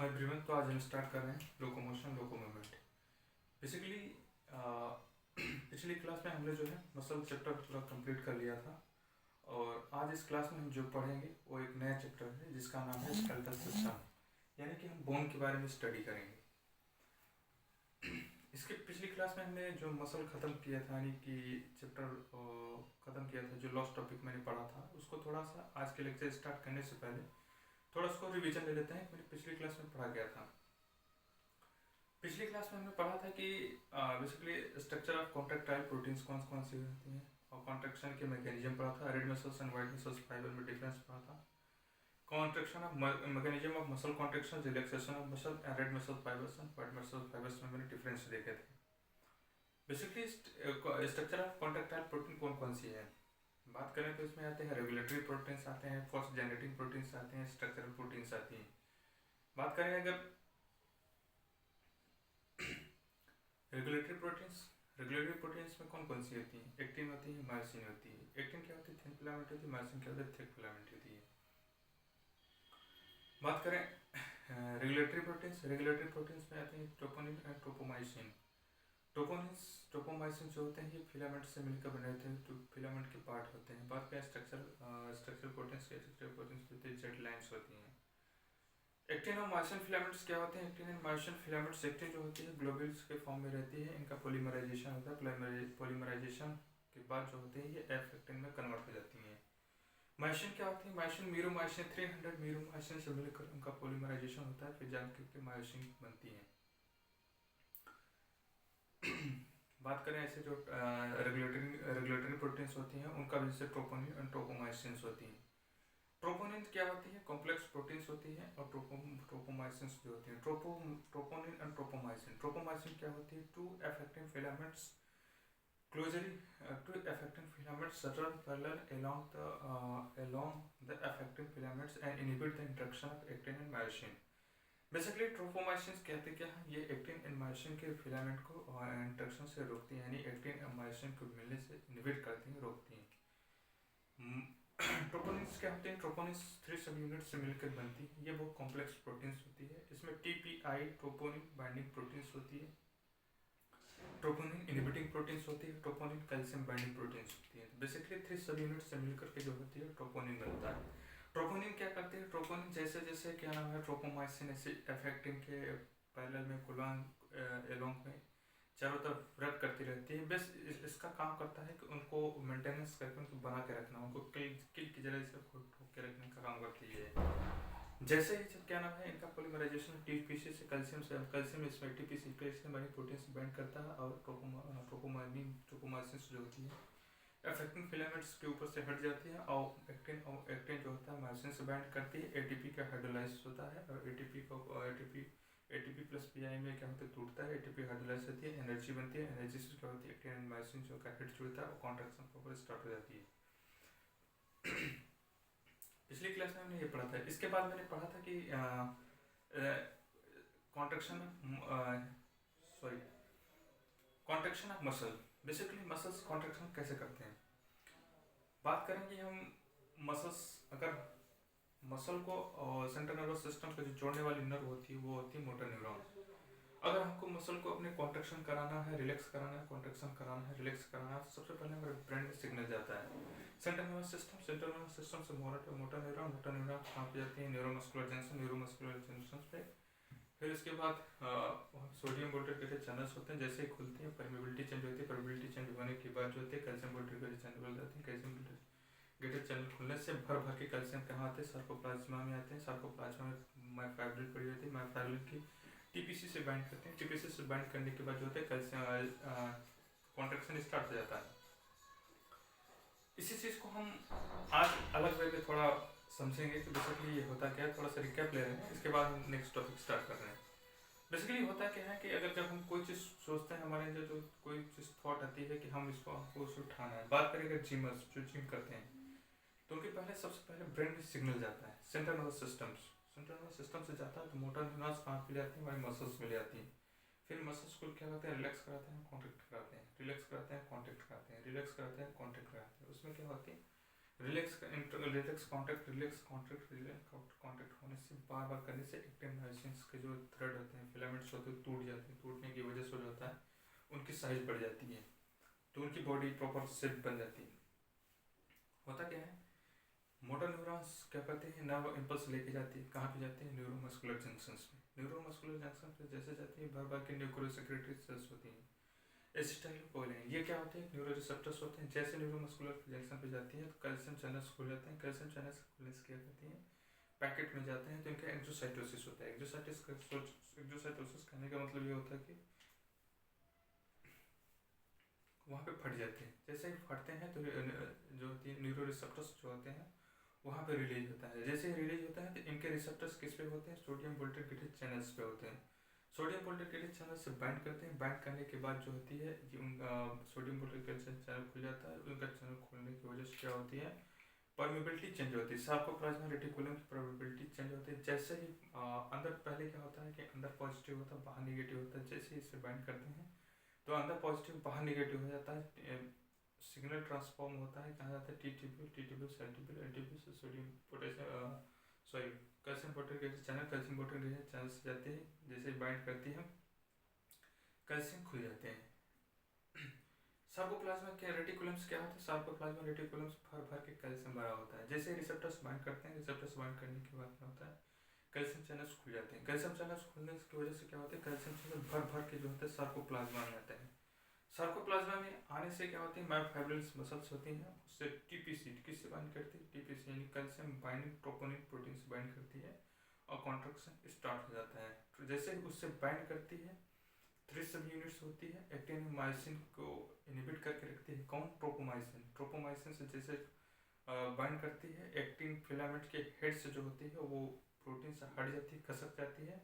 Hi everyone, तो आज हम स्टार्ट कर रहे हैं लोकोमोशन लोको मूवमेंट। बेसिकली पिछली क्लास में हमने जो है मसल चैप्टर पूरा कंप्लीट कर लिया था और आज इस क्लास में हम जो पढ़ेंगे वो एक नया चैप्टर है जिसका नाम है स्केलेटल सिस्टम, यानी कि हम बोन के बारे में स्टडी करेंगे। इसके पिछली क्लास में हमने जो मसल ख़त्म किया था, यानी कि चैप्टर ख़त्म किया था, जो लास्ट टॉपिक मैंने पढ़ा था उसको थोड़ा सा आज के लेक्चर स्टार्ट करने से पहले थोड़ा उसको रिवीजन ले लेते हैं। मैंने पिछली क्लास में पढ़ा गया था। पिछली क्लास में हमने पढ़ा था कि basically structure of contractile proteins कौन कौन सी होती हैं और कॉन्ट्रैक्शन के मैकेनिज्म पढ़ा था। Red muscles and white muscles fibre में डिफरेंस पढ़ा था। Contraction of mechanism of muscle contraction, relaxation of muscle and red muscle fibres and white muscle fibres में मैंने डिफरेंस देखे थे। Basically structure of contractile protein कौन कौन सी है बात करें तो इसमें आते हैं रेगुलेटरी प्रोटीन्स आते हैं, फोर्स जनरेटिंग प्रोटीन्स आते हैं, स्ट्रक्चरल प्रोटीन्स आती हैं। बात करें अगर रेगुलेटरी प्रोटीन्स में कौन कौन सी होती हैं? एक्टिन होती है, मायोसिन होती है। एक्टिन क्या होती है? थिन फिलामेंट होती है। मायोसिन क्या होती है? थिक फिलामेंट होती है। बात करें रेगुलेटरी प्रोटीन्स में आते हैं ट्रोपोनिन एंड ट्रोपोमाइसिन। ट्रोपोमाइसिन जो होते हैं ये फिलामेंट से मिलकर बने होते हैं, तो फिलामेंट के पार्ट होते हैं। बात करें स्ट्रक्चरल प्रोटीन्स होती है, जेट लाइन्स होती हैं। एक्टिन और मायोसिन फिलामेंट्स क्या होते हैं? Actin and myosin filaments, actin जो होती है ग्लोब्यूल्स के फॉर्म में रहती है, इनका पॉलीमराइजेशन होता है। पॉलीमराइजेशन के बाद जो होते हैं ये एफ एक्टिन में कन्वर्ट हो जाती हैं। मायोसिन क्या होती है? मायोसिन मीरोमायोसिन 300 मीरोमायोसिन से मिलकर उनका पॉलीमराइजेशन होता है, फिर जाकर मायोसिन बनती है। बात करें ऐसे जो रेगुलेटरी प्रोटीन्स होती हैं उनका जैसे ट्रोपोनिन और ट्रोपोमाइसिन होती हैं। ट्रोपोनिन क्या होती है? कॉम्प्लेक्स प्रोटीन्स होती है और ट्रोपोमाइसिन जो होती है ट्रोपोनिन एंड ट्रोपोमाइसिन। ट्रोपोमाइसिन क्या होती है? Two affecting filaments closely two affecting filaments run parallel along the affecting filaments and inhibit the interaction of actin and myosin. Basically ट्रोपोमाइसिन कहते क्या है? ये एक्टिन एंड मायोसिन के फिलामेंट को इंटरेक्शन से रोकती हैं, यानी एक्टिन और मायोसिन को मिलने से इनहिबिट करती हैं, रोकती हैं। ट्रोपोनिन्स क्या होते हैं? ट्रोपोनिन्स 3 सब यूनिट से मिलकर बनती है। ये बहुत कॉम्प्लेक्स प्रोटीन्स होती है। इसमें टीपीआई ट्रोपोनिन बाइंडिंग प्रोटीन्स होती है, ट्रोपोनिन इनहिबिटिंग प्रोटीन्स होती है, ट्रोपोनिन कैल्शियम बाइंडिंग प्रोटीन्स होती है। बेसिकली 3 सब यूनिट से मिलकर के जो होती है ट्रोपोनिन बनता है। ट्रोपोनिन क्या करते हैं? ट्रोपोनिन जैसे जैसे क्या नाम है ट्रोपोमाइसिन ऐसे अफेक्टिंग के पैरेलल में कोलॉन एलोंग में चारों तरफ रब करती रहती है। बस इसका काम करता है कि उनको मेंटेनेंस करके उनको बना के रखना, उनको किल की जगह से ठोक के रखने का काम करती है। जैसे ही क्या नाम है इनका पॉलीमराइजेशन टीपीसी से कैल्शियम इसमें एटीपीसी कैल्शियम वाली प्रोटीन से बाइंड करता है और ट्रोपोमाइसिन जो होती है अफेक्टिंग फिलामेंट्स के ऊपर से हट जाती है और एक्टिन जो होता है मायोसिन से बाइंड करती है। एटीपी का हाइड्रोलाइज होता है और एटीपी प्लस पीआई में क्या होता है? टूटता है। एटीपी हाइड्रोलाइज होती है, एनर्जी बनती है। एनर्जी से क्या होती है? एक्टिन एंड मायोसिन जो का हिट जुड़ता है और कॉन्ट्रैक्शन प्रॉपर स्टार्ट हो जाती है। पिछली क्लास में हमने ये पढ़ा था। इसके बाद मैंने पढ़ा था कि contraction of muscle. Basically muscles contraction कैसे करते हैं बात करेंगे हम। मसल्स अगर मसल को सेंट्रल नर्वस सिस्टम से जो जोड़ने वाली नर्व होती है वो होती है मोटर न्यूरॉन। अगर हमको मसल को अपने कॉन्ट्रैक्शन कराना है, रिलैक्स कराना है, कॉन्ट्रैक्शन कराना है, रिलैक्स कराना है, तो सबसे पहले हमारे ब्रेन में सिग्नल जाता है सेंट्रल नर्वस सिस्टम से मोटर न्यूरॉन कहाँ पे जाती है? न्यूरोमस्कुलर जंक्शन पे। फिर इसके बाद सोडियम बोल्ट्रेट चैनल्स होते हैं, जैसे ही खुलते हैं परमेबिलिटी चेंज होती है। परमेबिलिटी चेंज होने के बाद जो होते हैं कैल्शियम बोल्ट्रेट चैनल बन जाते हैं। कैल्शियम गेटेड चैनल खुलने से भर के कैल्शियम कहाँ आते हैं? सार्कोप्लाज्मा में आते हैं। सार्कोप्लाज्मा में मायोफाइब्रिल पड़ी होती है। मायोफाइब्रिल की टीपीसी से बाइंड करते हैं। टीपीसी से बाइंड करने के बाद जो होता है कैल्शियम कॉन्ट्रैक्शन स्टार्ट हो जाता है। इसी चीज़ को हम आज अलग वे में थोड़ा समझेंगे कि बेसिकली ये होता क्या है। थोड़ा सा रिकैप ले रहे हैं, इसके बाद हम नेक्स्ट टॉपिक स्टार्ट कर रहे हैं। बेसिकली होता क्या है कि अगर जब हम कोई चीज़ सोचते हैं, हमारे अंदर जो कोई चीज़ थॉट आती है कि हम हमको उसे उठाना है। बात करें अगर जिमर्स जो जिम करते हैं तो उनके पहले सबसे पहले ब्रेन में सिग्नल जाता है सेंट्रल नर्वस सिस्टम से जाता है, तो मोटर न्यूरॉन्स कहाँ पे जाती है? हमारी मसल्स में जाती हैं। फिर मसल्स को क्या करते हैं? रिलैक्स कराते हैं, कॉन्ट्रैक्ट कराते हैं, रिलैक्स कराते हैं, कॉन्ट्रैक्ट कराते हैं, रिलैक्स कराते हैं, कॉन्ट्रैक्ट कराते हैं। उसमें क्या होती है? रिलैक्स कॉन्टैक्ट होने से बार बार करने से एक्टिन मायोसिन्स के जो थ्रेड होते हैं, फिलामेंट्स होते हैं, टूट जाते हैं। टूटने की वजह से जो होता है उनकी साइज बढ़ जाती है, तो उनकी बॉडी प्रॉपर शेप बन जाती है। होता क्या है, मोटर न्यूरॉन्स क्या करते हैं, नर्व इम्पल्स लेके जाती है, कहाँ पे जाती है, न्यूरोमस्कुलर जंक्शंस में। न्यूरोमस्कुलर जंक्शन पे जैसे जाती है, भर भर के न्यूक्लियोसेक्रेटरी सेल्स होती हैं, एसिटाइलकोलाइन, ये क्या होते हैं, न्यूरो रिसेप्टर्स होते हैं। जैसे न्यूरोमस्कुलर जंक्शन पे जाती है तो कैल्शियम चैनल्स खुल जाते हैं। कैल्शियम चैनल्स खुलने से क्या करती हैं, पैकेट में जाते हैं, तो इनका एक्सोसाइटोसिस होता है। एक्सोसाइटोसिस कहने का मतलब ये होता है कि वहाँ पे फट जाते हैं। जैसे ही फटते हैं तो जो होती है न्यूरो रिसेप्टर्स जो होते हैं वहाँ पे रिलीज होता है। जैसे ही रिलीज होता है तो इनके रिसेप्टर्स किस पे होते हैं, सोडियम वोल्टेट चैनल्स पे होते हैं। सोडियम वोल्टेट चैनल से बाइंड करते हैं। बाइंड करने के बाद जो होती है सोडियम वोल्टेट चैनल खुल जाता है। उनका चैनल खुलने की वजह से क्या होती है, परमिबिलिटी चेंज होती है। सार्कोप्लाज्मा रेटिकुलम की परमिबिलिटी चेंज होती है। जैसे ही अंदर पहले क्या होता है कि अंदर पॉजिटिव होता है, बाहर निगेटिव होता है। जैसे ही इसे बाइंड करते हैं तो अंदर पॉजिटिव बाहर निगेटिव हो जाता है, सिग्नल ट्रांसफॉर्म होता है। कहा जाता है टीटीबी से sodium potassium sorry calcium potassium channel, calcium potassium channel से जाते हैं। जैसे बाइंड करती है कैल्शियम खुल जाते हैं। सार्कोप्लाज्मा के रेटिकुलम्स क्या होता है, सार्कोप्लाज्मा रेटिकुलम्स भर भर के कैल्शियम भरा होता है। जैसे रिसेप्टर्स बाइंड करते हैं, रिसेप्टर्स बाइंड करने के बाद क्या होता है, कैल्शियम चैनल्स खुल जाते हैं। कैल्शियम चैनल्स खुलने की वजह से क्या होता है, कैल्शियम चैनल भर भर के जो होते हैं सार्कोप्लाज्मा में आते हैं। सार्कोप्लाज्मा में आने से क्या होती है, मायोफाइब्रिल्स मसल्स होती हैं, उससे टीपीसी किससे बाइंड करती है, टीपीसी यानी कैल्शियम बाइंडिंग ट्रोपोनिन प्रोटीन से बाइंड करती है और कॉन्ट्रैक्शन स्टार्ट हो जाता है। तो जैसे ही उससे बाइंड करती है, 3 सब यूनिट्स होती है, एक्टिन मायोसिन को इनहिबिट करके रखती है। कौन, ट्रोपोमाइसिन। ट्रोपोमाइसिन से जैसे बाइंड करती है, एक्टिन फिलामेंट के हेड से जो होती है वो प्रोटीन से हट जाती है, खसक जाती है।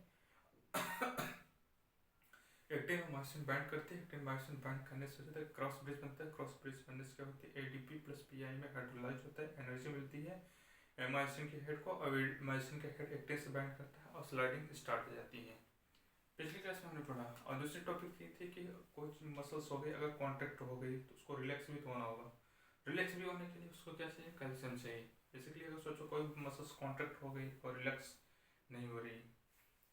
एक्टिन मायोसिन बाइंड करती है। एक्टिन मायोसिन बाइंड करने से होता है क्रॉस ब्रिज बनता है। क्रॉस ब्रिज बनने से क्या होती है, एडीपी प्लस पीआई में हाइड्रोलाइज होता है, एनर्जी मिलती है मायोसिन के हेड को। और मायोसिन के हेड एक्टिन से बाइंड करता है और स्लाइडिंग स्टार्ट हो जाती है। पिछली क्लास में हमने पढ़ा। और दूसरी टॉपिक ये थी कि कुछ मसल्स हो गई, अगर कॉन्ट्रैक्ट हो गई तो उसको रिलैक्स भी तो होना होगा। रिलैक्स भी होने के लिए उसको क्या चाहिए, कैल्शियम चाहिए। बेसिकली अगर सोचो कोई मसल्स कॉन्ट्रैक्ट हो गई और रिलैक्स नहीं हो रही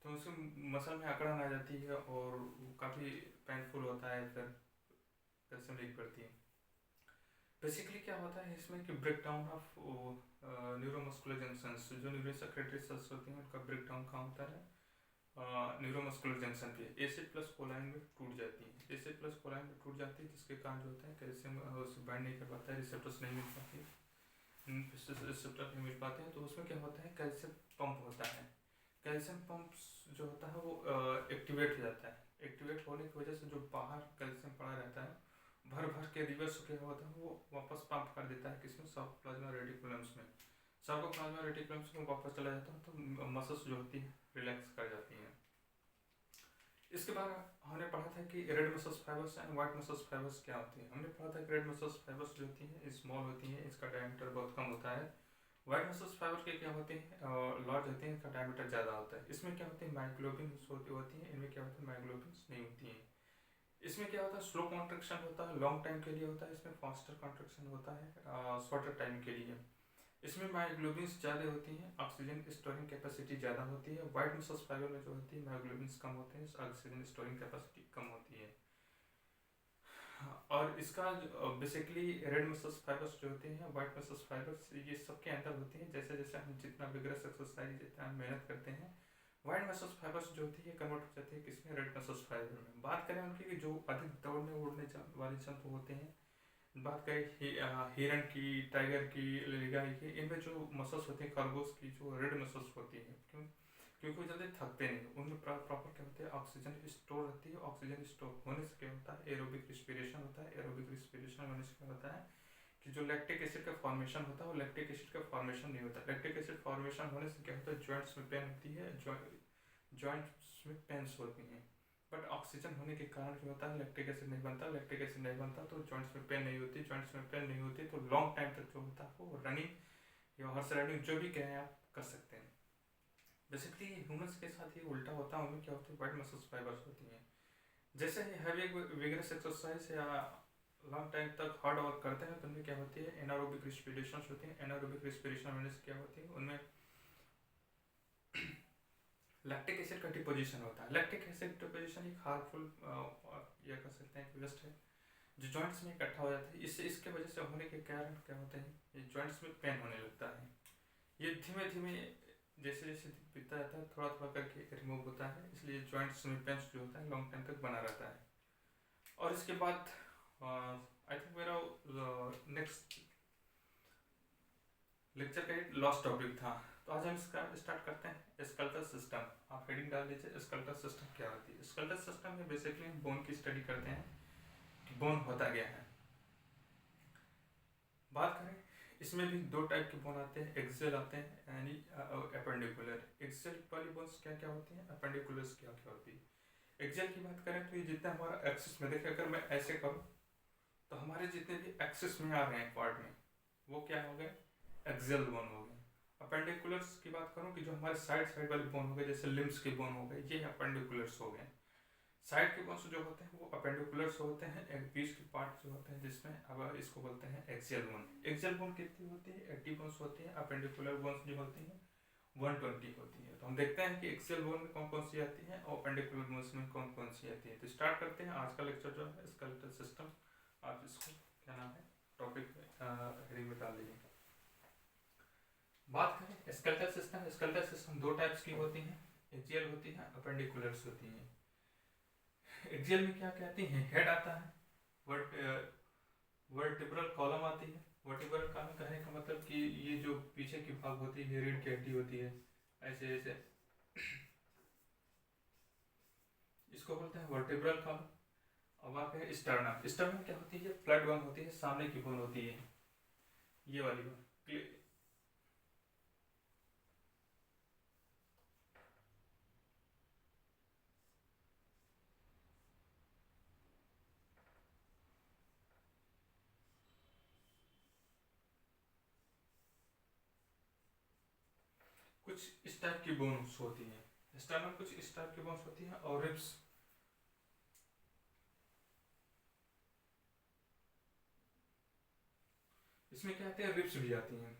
तो उससे मसल में अकड़न आ जाती है और काफ़ी पेनफुल होता है, फिर कैल्शियम लीक पड़ती है। बेसिकली क्या होता है इसमें कि break down of neuromuscular junctions, जो न्यूरोसेक्रेटरी सेल्स होती हैं उनका ब्रेक डाउन कहाँ होता है, न्यूरोमस्कुलर जंक्शन पे एसिड प्लस कोलाइन में टूट जाती है। एसिड प्लस कोलाइन में टूट जाती है जिसके कारण जो होता है कैल्शियम उससे बाइंड नहीं कर पाता है, रिसेप्टर्स नहीं मिल पाती, रिसेप्टर नहीं मिल पाते हैं। तो उसमें क्या होता है, कैल्शियम पंप होता है। कैल्शियम पंप जो होता है वो एक्टिवेट हो जाता है। एक्टिवेट होने की वजह से जो बाहर कैल्शियम पड़ा रहता है भर भर के रिवर्स क्या होता है, वो वापस पंप कर देता है किसमें, सार्कोप्लाज्मा रेटिकुलम्स में। सार्कोप्लाज्मा रेटिकुलम्स में वापस चला जाता है तो मसल्स जो होती है रिलैक्स कर जाती हैं। इसके बाद हमने पढ़ा था कि red muscles fibres and white muscles fibres क्या होती हैं। हमने पढ़ा था कि रेड मसल्स फाइबर्स जो होती हैं स्मॉल होती हैं, इसका डायमीटर बहुत कम होता है। व्हाइट मसल्स फाइबर के क्या होते हैं, लार्ज होते हैं, इसका डायमीटर ज़्यादा होता है। इसमें क्या होते हैं, मायोग्लोबिन होती हैं, इनमें क्या होता है, मायोग्लोबिन नहीं होती हैं। इसमें क्या होता है, स्लो कॉन्ट्रैक्शन होता है, लॉन्ग टाइम के लिए होता है। इसमें फास्टर कॉन्ट्रैक्शन होता है शॉर्टर टाइम के लिए। इसमें मायोग्लोबिन्स ज़्यादा होती हैं, ऑक्सीजन स्टोरिंग कैपेसिटी ज़्यादा होती है। व्हाइट मसल्स फाइबर में जो होती है मायोग्लोबिन्स कम होते हैं, ऑक्सीजन स्टोरिंग कैपेसिटी कम होती है। और इसका बेसिकली रेड मसल्स फाइबर्स जो होते हैं, व्हाइट मसल्स फाइबर्स, ये सबके अंदर होती हैं। जैसे जैसे हम जितना विग्रस एक्सरसाइज, जितना हम मेहनत करते हैं, व्हाइट मसल्स फाइबर्स जो होती है कन्वर्ट हो जाती है किसमें, रेड मसल्स फाइबर में। बात करें उनकी कि जो अधिक दौड़ने उड़ने वाले जंतु होते हैं, बात करें हिरन की, टाइगर की, लिगाई की, इनमें जो मसल्स होती हैं, खरगोश की जो रेड मसल्स होती हैं, क्यों, क्योंकि वो जल्दी थकते नहीं, उनमें प्रॉपर क्या होता है, ऑक्सीजन स्टोर रहती है। ऑक्सीजन स्टोर होने से क्या होता है, एरोबिक रिस्पिरेशन होता है। एरोबिक रिस्पिरेशन होने से क्या होता है कि जो लैक्टिक एसिड का फॉर्मेशन होता है वो लैक्टिक एसिड का फॉर्मेशन नहीं होता। लैक्टिक एसिड फॉर्मेशन होने से क्या होता है, जॉइंट्स में पेन होती है, जॉइंट्स में पेन्स होती हैं। बट ऑक्सीजन होने के कारण क्या होता है, लैक्टिक एसिड नहीं बनता। लैक्टिक एसिड नहीं बनता तो जॉइंट्स में पेन नहीं होती। जॉइंट्स में पेन नहीं होती तो लॉन्ग टाइम तक जो होता है वो रनिंग या हॉर्स राइडिंग जो भी कहें आप कर सकते हैं। बेसिकली ह्यूमंस के साथ ये उल्टा होता है, उनमें क्या होती है, व्हाइट मसल्स फाइबर्स होती हैं। जैसे ही हैवी विगरस एक्सरसाइज या लॉन्ग टाइम तक हार्ड वर्क करते हैं तो उनमें में क्या होती है, एनारोबिक रेस्पिरेशन होती है। एनारोबिक रेस्पिरेशन होने से क्या होती है, उनमें लैक्टिक एसिड का डिपोजिशन होता है। लैक्टिक एसिड डिपोजिशन एक हार्मफुल ये कह सकते हैं कि वेस्ट है जो जॉइंट्स में इकट्ठा हो जाता है। इससे इसके वजह से होने के कारण क्या होते हैं, ये जॉइंट्स में पेन होने लगता है। ये धीमे धीमे जैसे जैसे बीतता जाता है थोड़ा थोड़ा करके रिमूव होता है, इसलिए जॉइंट्स में पेन जो होता है लॉन्ग टाइम तक बना रहता है। और इसके बाद आई थिंक मेरा नेक्स्ट लेक्चर का एक लास्ट टॉपिक था, तो आज हम इसका स्टार्ट करते हैं स्केलेटल सिस्टम। आप हेडिंग डाल दीजिए स्केलेटल सिस्टम क्या होती है। स्केलेटल सिस्टम में बेसिकली हम बोन की स्टडी करते हैं कि बोन होता क्या है। बात करें इसमें भी दो टाइप के बोन आते हैं, एक्सियल आते हैं यानी एपेंडिकुलर। एक्सियल वाली बोन्स क्या क्या होती हैं, एपेंडिकुलर्स क्या क्या होती है। एक्सियल की बात करें तो ये जितना हमारा एक्सिस में देखिए, अगर मैं ऐसे करूँ तो हमारे जितने भी एक्सिस में आ रहे हैं पार्ट में वो क्या हो गए, एक्सियल बोन हो गए। अपेंडिकुलर्स की बात करूँ कि जो हमारे साइड साइड वाले बोन हो गए, जैसे लिम्स के बोन हो गए, ये अपेंडिकुलर्स हो गए। साइड के बोन्स जो होते हैं वो अपेंडिकुलर्स होते हैं, एक बीच के पार्ट जो होते हैं जिसमें अब इसको बोलते हैं एक्सियल बोन। एक्सियल बोन कितनी होती है, 80 बोन्स होती है। अपेंडिकुलर बोन्स जो होती हैं 120 होती है। तो हम देखते हैं कि एक्सियल बोन में कौन कौन सी आती है और अपेंडिकुलर बोन्स में कौन कौन सी आती है। तो स्टार्ट करते हैं आज का लेक्चर जो है स्केलेटल सिस्टम। आप इसको क्या नाम है टॉपिक हेडिंग में डाल दीजिए। बात करें स्केलेटल सिस्टम, स्केलेटल सिस्टम दो टाइप्स की होती हैं, एक्सियल होती है, अपेंडिकुलर्स होती हैं। एक्सियल में क्या कहती हैं, हेड आता है, वर्टिब्रल कॉलम आती है। वर्टिब्रल कॉलम कहने का मतलब कि ये जो पीछे की भाग होती है रीढ़ की हड्डी होती है, ऐसे ऐसे इसको बोलते हैं वर्टिब्रल कॉलम। अब आप है स्टर्नम। स्टर्नम क्या होती है, फ्लैट बोन होती है, सामने की बोन होती है, ये वाली बोन। कुछ इस टाइप की बोन्स होती हैं स्टर्नम, कुछ इस टाइप की बोन्स होती हैं। और रिब्स, इसमें क्या आते हैं, रिब्स भी आती हैं।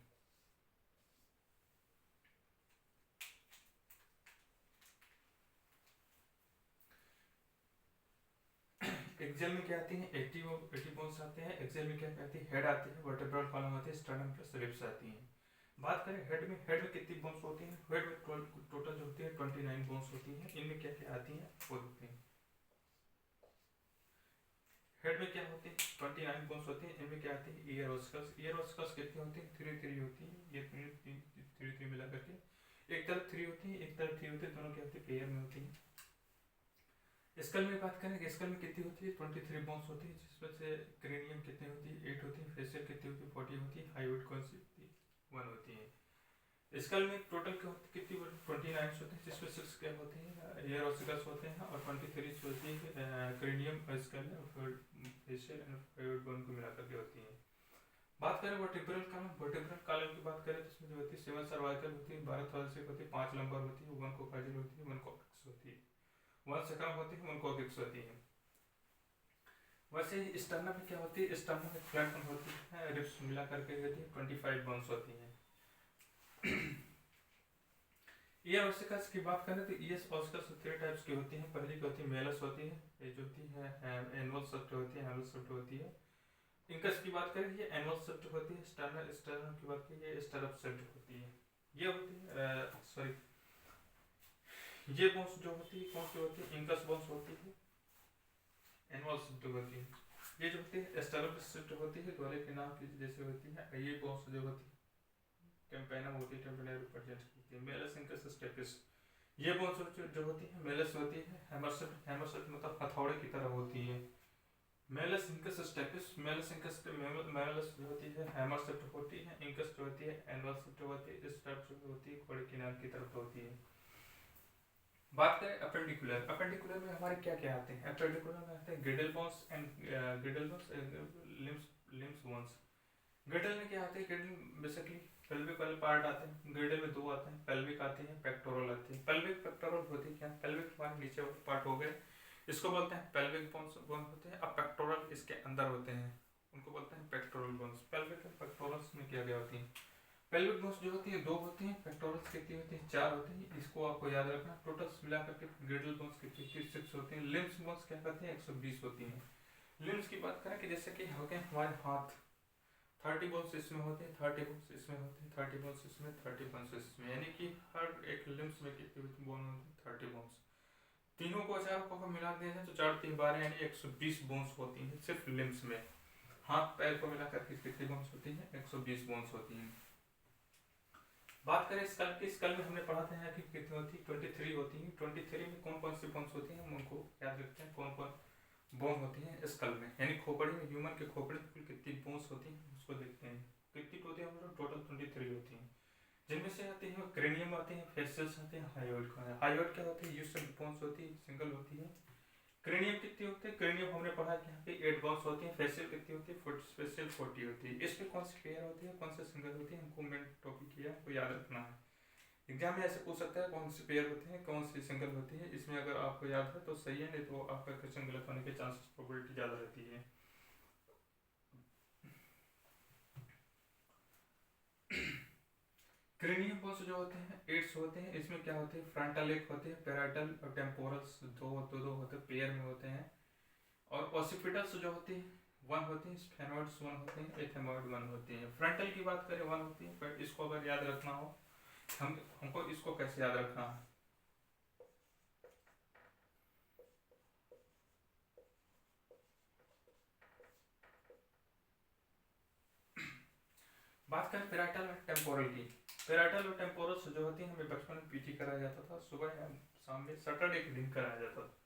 एक्सियल में क्या आती हैं, 80 बोन्स आते हैं। एक्सियल में क्या आती है, हेड आती है, वर्टेब्रल कॉलम आती है, स्टर्नम प्लस रिब्स आती हैं। बात करें हेड में, हेड में कितनी बोन्स होती हैं, हेड में टोटल जो होती है 29 बोन्स होती हैं। इनमें क्या क्या आती हैं वो देखते हैं। हेड में क्या होती है, 29 बोन्स होती हैं। इनमें क्या आती है, ईयर ऑस्कल्स। ईयर ऑस्कल्स कितनी होती है, 3 होती है। ये 3 मिला करके एक तरफ 3 होती है, एक तरफ 3 होती है, दोनों क्या होती है पेयर में होती है। स्कल में बात करें, स्कल में कितनी होती है, 23 बोन्स होती है, जिसमें से क्रेनियम कितनी होती है, 8 होती है। फेशियल कितनी होती है, 40 होती है। हाइवेट कौन सी होती है, 1 होती है। स्कल में टोटल कितनी 29 होते हैं, जिसमें 6 क्या होते हैं, एयर ऑसिकल्स होते हैं, और 23 होती है क्रेनियम और स्कल और फेशियल एंड हाइवेट बोन को मिलाकर के होती है। बात करें वर्टिब्रल कॉलम, वर्टिब्रल कॉलम की बात करें तो इसमें जो होती है 7 सर्वाइकल होती है, 12 थोरेसिक होती है, 5 लंबर होती है, 1 कोकाजिल होती है, 1 कॉर्टेक्स होती है, 1 सकम होती है, 1 कॉर्टेक्स होती है। वैसे ही स्टर्नम में क्या होती है, स्टर्नम में फ्लैट बोन होती है, रिब्स मिला करके होती है, 25 बोन्स होती हैं। ईयर ऑसिकल्स की बात करें तो ईयर ऑसिकल्स 3 टाइप्स की होती हैं। पहली की होती है मेलस होती है, ये जो होती है एनुअल सेप्ट होती है, एनुअल सेप्ट होती है। इंकस की बात करें ये एनुअल सेप्ट होती है। स्टर्नम की बात करें ये स्टर्नम सेप्ट होती है। ये होती है सॉरी ये बोन्स जो होती है कौन सी होती है, इंकस बोन्स होती है, एनुअल सेप्ट होती है। ये जो होती है स्टर्नम सेप्ट होती है, गले के नाम की जैसे होती है। ये बोन्स जो होती है टेम्पेनम होती है, टेम्पेनम रिप्रेजेंट होती है। मेलस इंकस स्टेपिस, ये बोन्स जो होती है मेलस होती है। हैमरसेप्ट, हैमरसेप्ट मतलब हथौड़े की तरह होती है। Malleus incus stapes, malleus incus malleus जो होती है हैमरसेप्ट होती है। इंकस जो होती है एनुअल सेप्ट होती है। स्टेप जो होती है घोड़े के नाम की तरफ होती है। बात करें अपेंडिकुलर, अपेंडिकुलर में हमारे क्या क्या आते हैं, अपेंडिकुलर में आते हैं ग्रिडल bones and ग्रिडल bones, limbs bones. ग्रिडल में क्या आते हैं, ग्रिडल बेसिकली पेल्विक वाले पार्ट आते हैं। ग्रिडल में 2 आते हैं, पेल्विक आती है, पेक्टोरल आती है। पेल्विक पेक्टोरल होती है क्या, पेल्विक हमारे नीचे वाले पार्ट हो गए, इसको बोलते हैं पेल्विक बोन होते हैं। अब पेक्टोरल इसके अंदर होते हैं, उनको बोलते हैं पेक्टोरल बोन्स। गया होती हैं। पेल्विक बोन्स जो होती है 2 होती हैं, पेक्टोरल्स कितनी होती हैं 4 होती हैं, इसको आपको याद रखना। टोटल मिला करके ग्रेडल बोन्स कितनी 6 होती हैं। लिम्स बोन्स क्या करते हैं 120 होती हैं। लिम्स की बात करें कि जैसे कि हो गए हमारे हाथ, 30 बोन्स इसमें होते हैं, 30 बोन्स इसमें होते हैं, 30 बोन्स इसमें, 30 बोन्स इसमें, यानी कि हर एक लिम्स में कितनी बोन होती है 30 बोन्स। तीनों को चारों को मिला दिया जाए तो 4 3 12 यानी 120 बोन्स होती हैं सिर्फ लिम्स में। हाथ पैर को मिलाकर के कितनी बोन्स होती हैं 120 बोन्स होती हैं। बात करें स्कल की, स्कल में हमने पढ़ा था कि कितनी होती है 23 होती है। 23 में कौन कौन सी बोन्स होती हैं हम उनको याद रखते हैं, कौन कौन बोन होती हैं स्कल में, यानी खोपड़ी में, ह्यूमन के खोपड़ी में कुल कितनी बोन्स होती हैं उसको देखते हैं। कितनी होती है हम टोटल 23 होती हैं, जिनमें से आती है क्रेनियम आते हैं, फेसियल्स आते हैं, हाइयोइड का। हाइयोइड क्या होती है यूजुअल बोन्स होती है, सिंगल होती है। क्रेनियम कितनी होती है, क्रेनियम हमने पढ़ा कि यहाँ पे 8 बोन्स होती हैं। फेसियल कितनी होती है फेसियल 40 होती है। इसमें कौन सी पेयर होती है कौन से सिंगल होती है हमको मेन टॉपिक किया आपको याद रखना है। एग्जाम में ऐसे पूछ सकता है कौन सी पेयर होती है कौन सी सिंगल होती है, इसमें अगर आपको याद है तो सही है, नहीं तो आपका क्वेश्चन गलत होने के चांसेस प्रोबेबिलिटी ज़्यादा रहती है। क्रेनियम बोन्स जो होते हैं 8 होते हैं। इसमें क्या होते हैं फ्रंटल एक होते हैं, पैराइटल और टेम्पोरल्स दो होते हैं, पेयर में होते हैं। और ऑसिपिटल्स जो होती है 1 होती है, स्फेनोइड्स 1 होते हैं, एथेमोइड 1 होती है। फ्रंटल की बात करें 1 होती है, बट इसको अगर याद रखना हो हमको इसको कैसे याद रखना है। बात करें पैराइटल और टेम्पोरल की। पैराइटल और टेम्पोरल जो होती है हमें बचपन में पीटी कराया जाता था, सुबह या शाम में, सैटरडे के दिन कराया जाता था।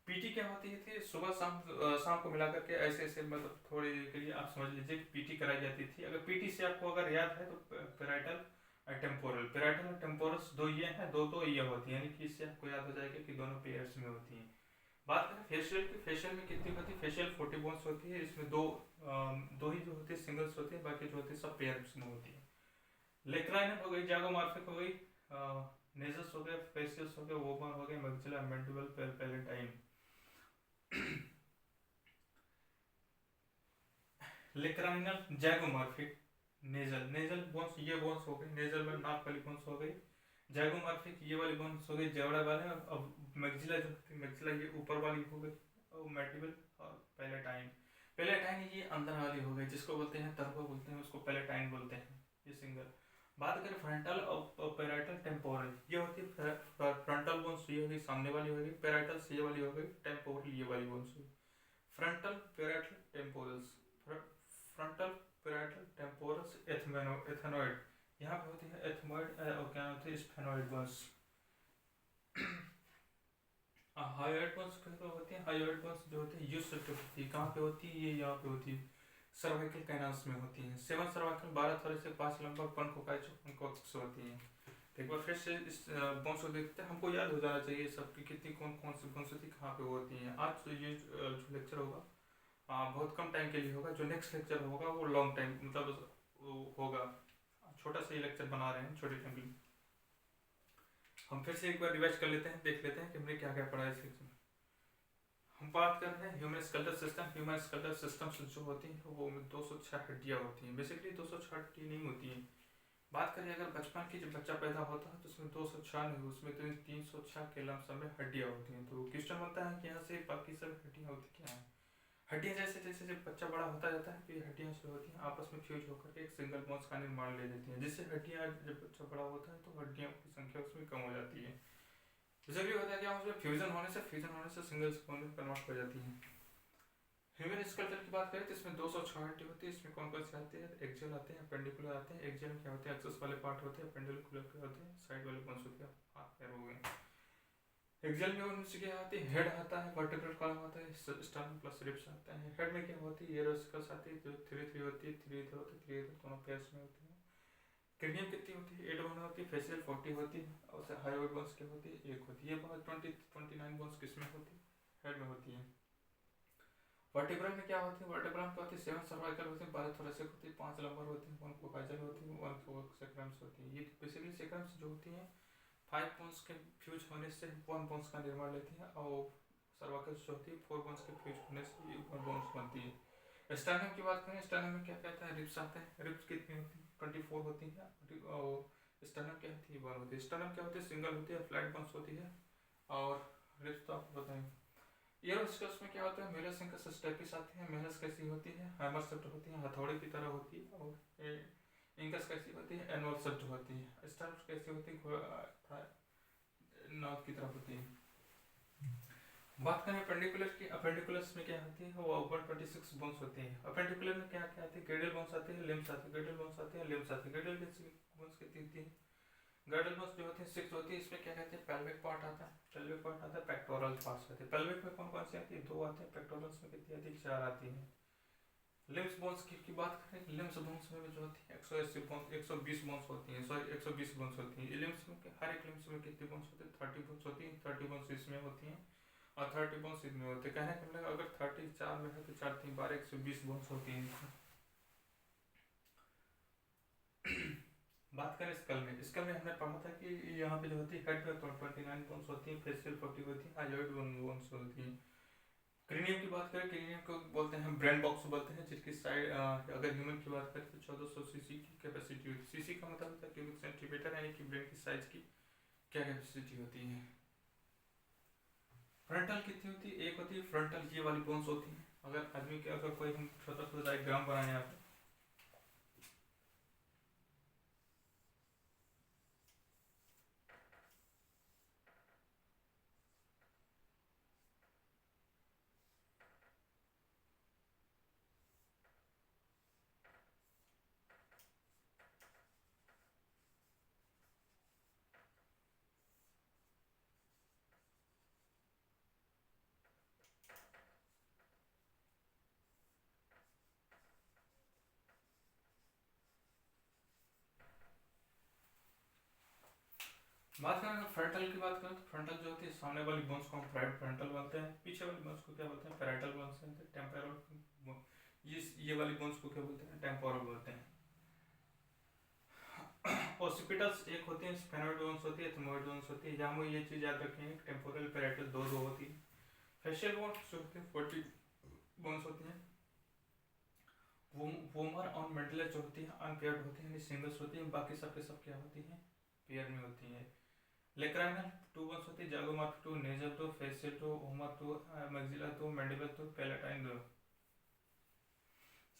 पीटी क्या होती है थी सुबह शाम को मिला करके ऐसे ऐसे मतलब थोड़ी देर के लिए आप समझ लीजिए कि पीटी कराई जाती थी। अगर पीटी से आपको अगर याद है तो पैराइटल और टेम्पोरल, पैराइटल और टेम्पोरल्स 2 ये हैं, 2 ये होती है, यानी कि इससे आपको याद हो जाएगा कि दोनों पेयर्स में होती हैं। बात करें फेशियल की, फेशियल में कितनी होती है फेशियल 40 बोन्स होती है। इसमें दो ही जो होती है सिंगल्स होती है, बाकी जो होती है सब पेयर्स में होती है। लेक्राइनल हो गई, जागोमॉर्फिक हो गई, नेजस हो गए, फेशियल्स हो गए, वोबन हो गए, maxilla, mandible, palatine. Lacrimal, zygomatic, nasal bones ये बोन्स हो गए, नेजल में नाक वाली बोन्स हो गई। जैगोमॉर्फिक ये वाली बोन्स हो गई जेवड़ा वाले। अब मैक्सिला जो होती है मैक्सिला ये ऊपर वाली हो गई, और मैंडिबल और पैलेटाइन। पैलेटाइन ये अंदर वाली हो गई, जिसको बोलते हैं तर्को बोलते हैं, उसको पैलेटाइन बोलते हैं, ये सिंगल। बात करें फ्रंटल और पैराइटल टेम्पोरल, ये होती है फ्रंटल बोन्स ये होगी सामने वाली होगी, पैराइटल ये वाली हो गई, टेम्पोरल ये वाली बोन्स होगी। Frontal parietal temporals, frontal parietal temporals ethmoid, यहाँ पे होती है एथेमोइड और क्या होती है स्फेनोइड बोन्स। हाइयोइड बोन्स क्या होती है, हाइयोइड बोन्स जो होती है यूसुफ जो होती है कहाँ पे होती है, ये यहाँ पे होती है सर्वाइकल कैनाल्स में होती हैं। 7 सर्वाइकल 12 थोड़े से 5 लंबा पंखोकाइट्स होती हैं। एक बार फिर से इस बोन्स को देखते हैं, हमको याद हो जाना चाहिए सबकी कितनी कौन कौन सी बोन्स होती है कहाँ पे होती हैं। आज तो ये जो लेक्चर होगा बहुत कम टाइम के लिए होगा, जो नेक्स्ट लेक्चर होगा वो लॉन्ग टाइम मतलब होगा, छोटा सा ही लेक्चर बना रहे हैं छोटे टाइम के लिए। हम फिर से एक बार रिवाइज कर लेते हैं, देख लेते हैं कि हमने क्या क्या पढ़ा इस लेक्चर में। हम बात कर रहे हैं human skeletal system. Human skeletal system जो होती है वो 206 हड्डियाँ होती हैं, बेसिकली 206 हड्डी नहीं होती हैं। बात करें अगर बचपन की जब बच्चा पैदा होता है तो उसमें 206 नहीं, उसमें तो 306 के लमसम में हड्डियाँ होती हैं। तो क्वेश्चन बनता है कि यहाँ से बाकी सब हड्डियाँ होती क्या हैं। हड्डियाँ जैसे जैसे जब बच्चा बड़ा होता जाता है तो ये हड्डियाँ जो होती हैं आपस में फ्यूज होकर के एक सिंगल बोन्स का निर्माण ले लेती हैं, जिससे हड्डियाँ जब बच्चा बड़ा होता है तो हड्डियों की संख्या उसमें कम हो जाती है। जब भी होता है क्या उसमें फ्यूजन होने से सिंगल बोन में कन्वर्ट हो जाती है। ह्यूमन स्केलेटल की बात करें तो इसमें 206 हड्डी होती है। इसमें कौन कौन से आते हैं, एक्सियल आते हैं, पेंडिकुलर आते हैं। एक्सियल में क्या होते हैं एक्सेस वाले पार्ट होते हैं, पेंडिकुलर के होते हैं साइड वाले बोन्स होते हैं, हाथ पैर हो गए। एक्सियल में उनसे क्या आती है हेड आता है, वर्टिब्रल कॉलम आता है, स्टर्नम प्लस रिब्स आता है। हेड में क्या होती है एरोस्कल्स आती है जो 3 होती है, 3 इधर होती है, 3 इधर, दोनों पेयर्स में होती है। क्रेनियम कितनी होती है 8 बोन होती है, फेशियल 40 होती है, और हाइयोइड बोन्स की होती है 1 होती है। ये 29 बोन्स किसमें होती है हेड में होती है। वर्टिब्रल में क्या होती है, वर्टिब्रल में होती है 7 सर्वाइकल होती है, 12 थोरेसिक होती है, 5 लंबर होती है, 1 कोकाइजल होती है, 1 सेक्रम्स होती है। ये बेसिकली सेक्रम्स जो होती हैं 5 बोन्स के फ्यूज होने से 1 बोन्स का निर्माण लेती है, और सर्वाइकल जो होती है 4 बोन्स के फ्यूज होने से 1 बोन्स बनती है। स्टर्नम की बात करें, स्टर्नम में क्या कहता है, रिब्स आते हैं। रिब्स कितनी होती है, 24 होती है। स्टर्नम क्या होती है, 1 होती है। स्टर्नम क्या होती है, सिंगल होती है, फ्लैट बोन्स होती है। और रिब्स तो आपको बताएंगे। ईयरोस्कस में क्या होता है, मेलस स्टेपिस आते हैं। मेलस कैसी होती है, हैमर शब्द होती है, हथौड़े की तरह होती है। और इंकस कैसी होती है, एनुअल शब्द होती है। स्टर्म्स कैसी होती है, नॉर्थ की तरफ होती है। बात करें अपेंडिकुलर की, अपेंडिकुलस में क्या होती है, वो 126 बोन्स होती हैं। अपेंडिकुलर में क्या क्या आती है, ग्रेडियल बोन्स आते हैं, लिम्स आते हैं, ग्रेडियल बोन्स आते हैं, लिम्स आते हैं। ग्रेडियल बोन्स कितनी होती है, ग्रेडियल बोन्स जो होती है 6 होती है। इसमें क्या कहते हैं, पेल्विक पार्ट आता है, पेल्विक पार्ट आता है, पेक्टोरल पार्ट्स आते हैं। पेल्विक में कौन कौन सी आती है, 2 आते हैं। पेक्टोरल्स में कितनी आती है, 4 आती है। लिम्स बोन्स की बात करें, लिम्स बोन्स में जो होती है 180 बोन्स, 120 बोन्स होती हैं, सॉरी 120 बोन्स होती हैं। लिम्स में हर एक लिम्स में कितनी बोन्स होती है, 30 बोन्स होती हैं। 30 बोन्स इसमें होती हैं और 30 बोन्स इसमें होते हैं। कहने का मतलब अगर 34 में है तो 4 3 12 120 बोन्स होती हैं इसमें। बात करें स्कल में, स्कल में हमने पढ़ा था कि यहाँ पे जो होती है हेड पे 29 बोन्स होती हैं, फेशियल 40 होती है, हाइड्रोइड बोन्स होती हैं। क्रीनियम की बात करें, क्रीनियम को बोलते हैं ब्रेन बॉक्स बोलते हैं, जिसकी साइड अगर ह्यूमन की बात करें तो 1400 सीसी की कैपेसिटी होती है। सीसी का मतलब होता है क्यूबिक सेंटीमीटर, यानी कि ब्रेन की साइज की क्या कैपेसिटी होती है। फ्रंटल कितनी होती है, एक होती है फ्रंटल, ये वाली बोन्स होती हैं। अगर आदमी के अगर कोई हम छोटा सा डायग्राम बनाए यहाँ पे, बात करें फ्रंटल की बात करें तो फ्रंटल जो होती है, सामने वाली बोन्स को हम फ्रंटल बोलते हैं। पीछे वाली बोन्स को क्या बोलते हैं, पैराइटल बोन्स हैं। टेम्पोरल, ये वाली बोन्स को क्या बोलते हैं, टेम्पोरल बोलते हैं। ओसिपिटल्स एक होती है, स्फेनोइड बोन्स होती है, एथमोइड बोन्स होती है। यहाँ ये चीज़ याद रखेंगे, टेम्पोरल पैराइटल दो दो होती है। फेशियल बोन्स जो होते हैं 40 बोन्स होती हैं। वोमर और मेडुला जो होती है अनपेयर्ड होती है, यानी सिंगल्स होती है। बाकी सब के सब क्या होती हैं, पेयर में होती हैं। लेक्राइनल 2 बोन्स होती है, जागोमार्फ 2, nasal 2, facial 2, Omar 2, मैक्सिलर 2, mandible 2, palatine 2।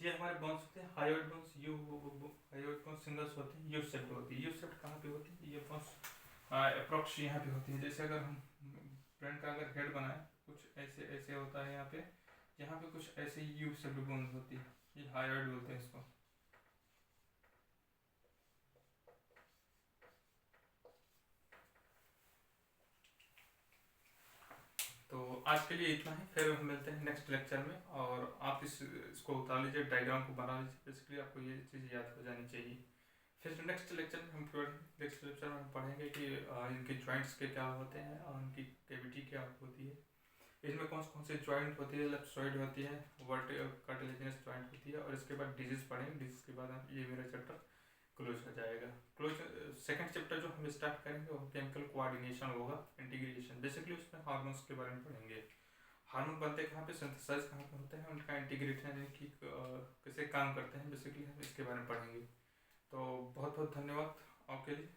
ये हमारे बोन्स होते हैं। Hyoid bones, hyoid bones singles होते हैं। यू शेप्ड होती है। यू शेप्ड कहाँ पे होती है, ये बोन्स अप्रोक्स यहाँ पे होती है। जैसे अगर हम ब्रेन का अगर हेड बनाए, कुछ ऐसे ऐसे होता है यहाँ पे, यहाँ पे कुछ ऐसे यू शेप्ड बोन्स होती है, ये हायोइड बोलते हैं इसको। तो आज के लिए इतना ही, फिर हम मिलते हैं नेक्स्ट लेक्चर में। और आप इसको उतार लीजिए, डायग्राम को बना लीजिए। बेसिकली आपको ये चीज़ याद हो जानी चाहिए। फिर नेक्स्ट लेक्चर में हम पढ़ेंगे कि इनके जॉइंट्स के क्या होते हैं और इनकी कैविटी क्या होती है, इसमें कौन कौन से जॉइंट होती है, लेप्सॉइड होती है, कार्टिलेजिनस जॉइंट होती है। और इसके बाद डिजीज पढ़ेंगे। डिजीज के बाद ये मेरा चैप्टर क्लोज हो जाएगा। सेकंड चैप्टर जो हम स्टार्ट करेंगे वो केमिकल कोऑर्डिनेशन होगा, इंटीग्रेशन। बेसिकली उसमें हार्मोन्स के बारे में पढ़ेंगे। हार्मोन बनते कहाँ पे, सिंथेसाइज कहाँ पे होते हैं, उनका इंटीग्रेशन यानी कि कैसे काम करते हैं, बेसिकली हम इसके बारे में पढ़ेंगे। तो बहुत बहुत धन्यवाद आपके लिए।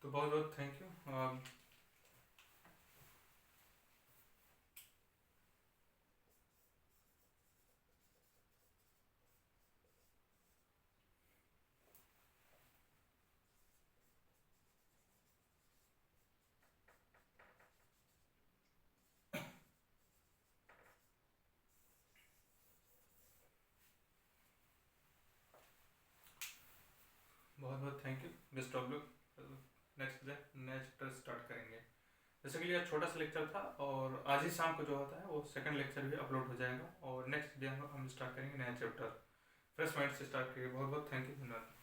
तो बहुत बहुत थैंक यू। बहुत बहुत thank you. Best of luck. Next day नया चैप्टर स्टार्ट करेंगे। जैसे कि यह छोटा सा लेक्चर था, और आज ही शाम को जो होता है वो सेकंड लेक्चर भी अपलोड हो जाएगा, और नेक्स्ट डे हम स्टार्ट करेंगे नया चैप्टर। फ्रेश माइंड से स्टार्ट करिए। बहुत बहुत थैंक यू, धन्यवाद।